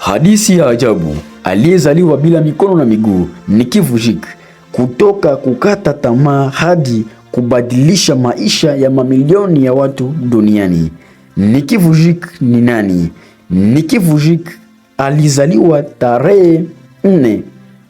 Hadithi ya ajabu. Aliyezaliwa bila mikono na miguu, Nicky Vujicic. Kutoka kukata tamaa hadi kubadilisha maisha ya mamilioni ya watu duniani. Nicky Vujicic ni nani? Nicky Vujicic alizaliwa tarehe 4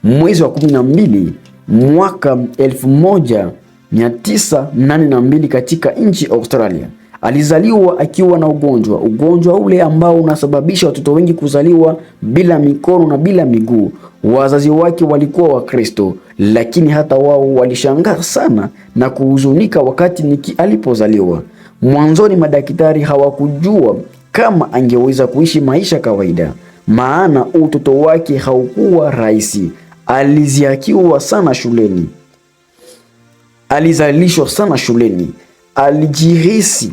mwezi wa 12 mwaka 1982 katika nchi Australia. Alizaliwa akiwa na ugonjwa ule ambao unasababisha watoto wengi kuzaliwa bila mikono na bila miguu. Wazazi wake walikuwa Wakristo, lakini hata wao walishangaa sana na kuhuzunika wakati Nicky alipozaliwa. Mwanzoni madaktari hawakujua kama angeweza kuishi maisha kawaida, maana utoto wake haukuwa rahisi. Alizalishwa sana shuleni. Alijihisi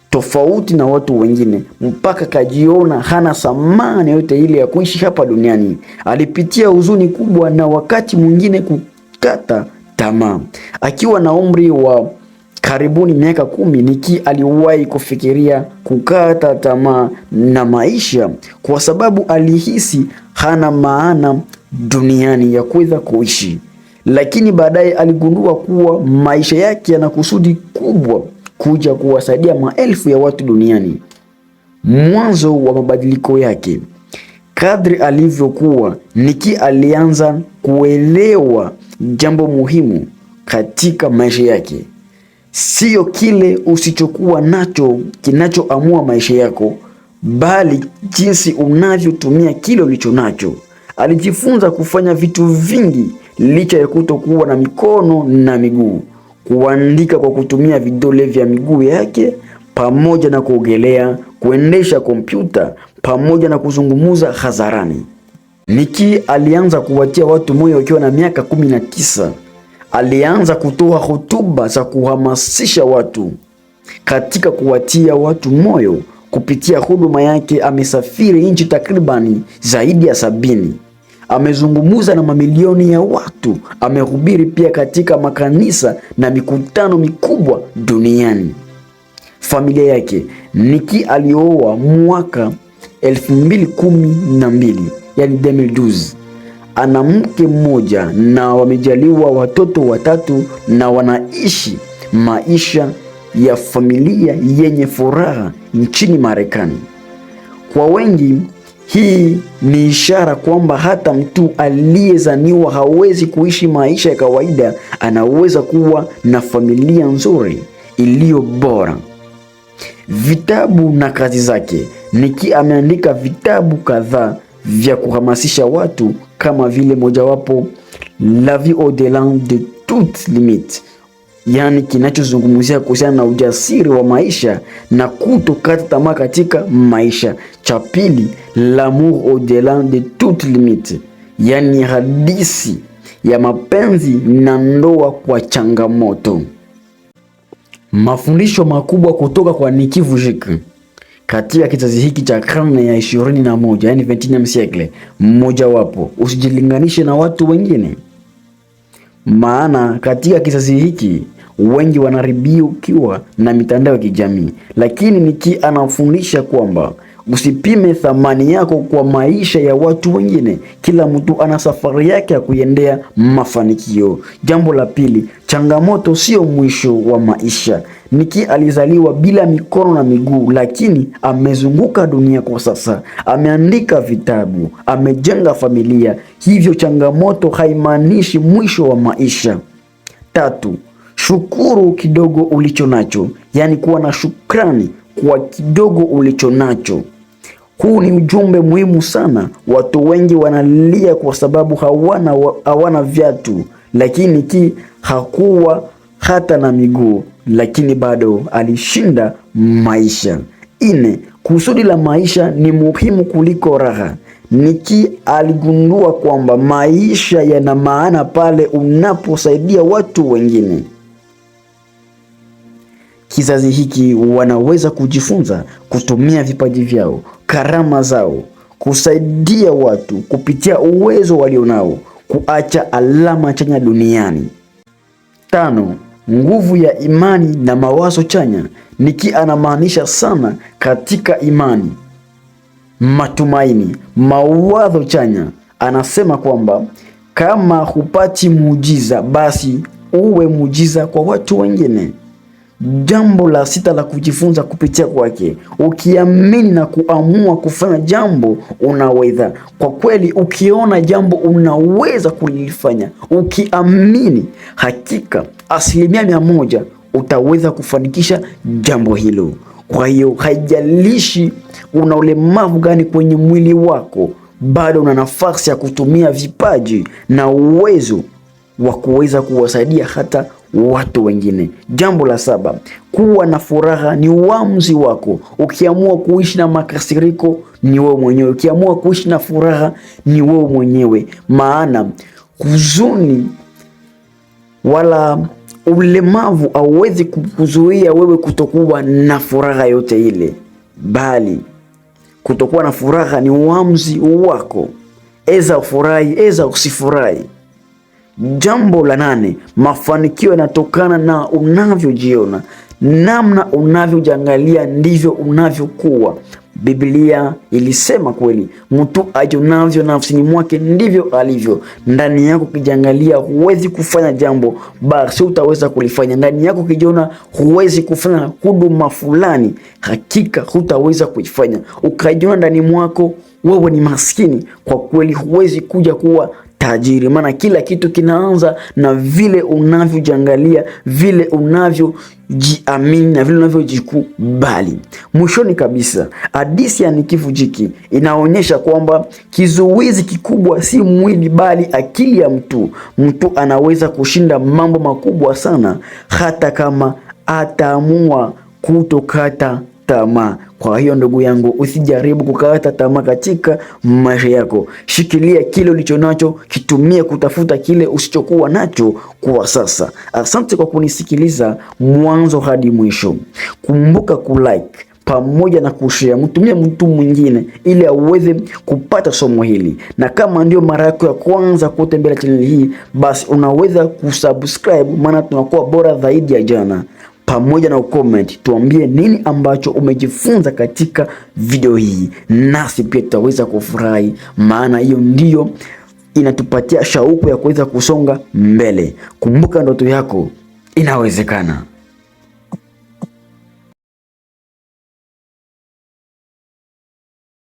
tofauti na watu wengine mpaka kajiona hana thamani yote ile ya kuishi hapa duniani. Alipitia huzuni kubwa na wakati mwingine kukata tamaa. Akiwa na umri wa karibuni miaka 10, Nicky aliwahi kufikiria kukata tamaa na maisha kwa sababu alihisi hana maana duniani ya kuweza kuishi. Lakini baadaye aligundua kuwa maisha yake yana kusudi kubwa, kuja kuwasaidia maelfu ya watu duniani. Mwanzo wa mabadiliko yake. Kadri alivyokuwa, Nicky alianza kuelewa jambo muhimu katika maisha yake. Sio kile usichokuwa nacho kinachoamua maisha yako, bali jinsi unavyotumia kile ulicho nacho. Alijifunza kufanya vitu vingi licha ya kutokuwa na mikono na miguu. Kuandika kwa kutumia vidole vya miguu yake, pamoja na kuogelea, kuendesha kompyuta, pamoja na kuzungumza hadharani. Nicky alianza kuwatia watu moyo akiwa na miaka 19. Alianza kutoa hotuba za kuhamasisha watu. Katika kuwatia watu moyo kupitia huduma yake, amesafiri nchi takribani zaidi ya 70. Amezungumza na mamilioni ya watu. Amehubiri pia katika makanisa na mikutano mikubwa duniani. Familia yake. Nicky alioa mwaka 2012, yani 2012. Ana mke mmoja na wamejaliwa watoto 3 na wanaishi maisha ya familia yenye furaha nchini Marekani. Kwa wengi, hii ni ishara kwamba hata mtu aliyezaniwa hawezi kuishi maisha ya kawaida anaweza kuwa na familia nzuri iliyo bora. Vitabu na kazi zake. Nicky ameandika vitabu kadhaa vya kuhamasisha watu kama vile mojawapo La vie au-delà de toute limite, yani kinachozungumzia kuhusiana na ujasiri wa maisha na kutokata tamaa katika maisha. Cha pili, L'amour au-delà de toute limite, yani hadithi ya mapenzi na ndoa kwa changamoto. Mafundisho makubwa kutoka kwa Nicky Vujicic katika kizazi hiki cha karne ya 21, yani 21 siècle. Mmoja wapo, usijilinganishe na watu wengine. Maana katika kizazi hiki wengi wanaribikiwa na mitandao ya kijamii, lakini Nicky anafundisha kwamba usipime thamani yako kwa maisha ya watu wengine. Kila mtu ana safari yake ya kuendea mafanikio. Jambo la pili, changamoto sio mwisho wa maisha. Nicky alizaliwa bila mikono na miguu, lakini amezunguka dunia kwa sasa. Ameandika vitabu, amejenga familia. Hivyo changamoto haimaanishi mwisho wa maisha. 3, shukuru kidogo ulicho nacho, yani kuwa na shukrani kwa kidogo ulicho nacho. Huu ni ujumbe muhimu sana. Watu wengi wanalia kwa sababu hawana viatu, lakini Nicky hakuwa hata na miguu, lakini bado alishinda maisha. 4, kusudi la maisha ni muhimu kuliko raha. Nicky aligundua kwamba maisha yana maana pale unaposaidia watu wengine. Kizazi hiki wanaweza kujifunza kutumia vipaji vyao, karama zao, kusaidia watu kupitia uwezo walionao, kuacha alama chanya duniani. 5, nguvu ya imani na mawazo chanya. Nicky anamaanisha sana katika imani. matumaini, mawazo chanya. Anasema kwamba kama hupati muujiza, basi uwe muujiza kwa watu wengine. Jambo la sita la kujifunza kupitia kwake, ukiamini na kuamua kufanya jambo unaweza. Kwa kweli, ukiona jambo unaweza kulifanya, ukiamini, hakika 100% utaweza kufanikisha jambo hilo. Kwa hiyo haijalishi una ulemavu gani kwenye mwili wako, bado una nafasi ya kutumia vipaji na uwezo wa kuweza kuwasaidia hata watu wengine. Jambo la 7, kuwa na furaha ni uamuzi wako. Ukiamua kuishi na makasiriko ni wewe mwenyewe, ukiamua kuishi na furaha ni wewe mwenyewe. Maana huzuni wala ulemavu hauwezi kukuzuia wewe kutokuwa na furaha yote ile, bali kutokuwa na furaha ni uamuzi wako. Eza ufurahi, eza usifurahi. Jambo la 8, mafanikio yanatokana na unavyojiona. Namna unavyojiangalia ndivyo unavyokuwa. Biblia ilisema kweli, mtu ajionavyo nafsini mwake ndivyo alivyo. Ndani yako ukijiangalia huwezi kufanya jambo, basi utaweza kulifanya. Ndani yako ukijiona huwezi kufanya huduma fulani, hakika hutaweza kuifanya. Ukajiona ndani mwako wewe ni maskini, kwa kweli huwezi kuja kuwa tajiri. Maana kila kitu kinaanza na vile unavyojiangalia, vile unavyojiamini na vile unavyojikubali. Mwishoni kabisa, hadithi ya Nikifu Jiki inaonyesha kwamba kizuizi kikubwa si mwili bali akili ya mtu. Mtu anaweza kushinda mambo makubwa sana hata kama ataamua kutokata tamaa. Kwa hiyo ndugu yangu, usijaribu kukata tamaa katika maisha yako. Shikilia kile ulicho nacho, kitumie kutafuta kile usichokuwa nacho kwa sasa. Asante kwa kunisikiliza mwanzo hadi mwisho. Kumbuka kulike pamoja na kushare, mtumie mtu mwingine ili aweze kupata somo hili. Na kama ndio mara yako ya kwanza kutembelea channel hii, basi unaweza kusubscribe, maana tunakuwa bora zaidi ya jana. Pamoja na ucomment, tuambie nini ambacho umejifunza katika video hii, nasi pia tutaweza kufurahi, maana hiyo ndiyo inatupatia shauku ya kuweza kusonga mbele. Kumbuka, ndoto yako inawezekana.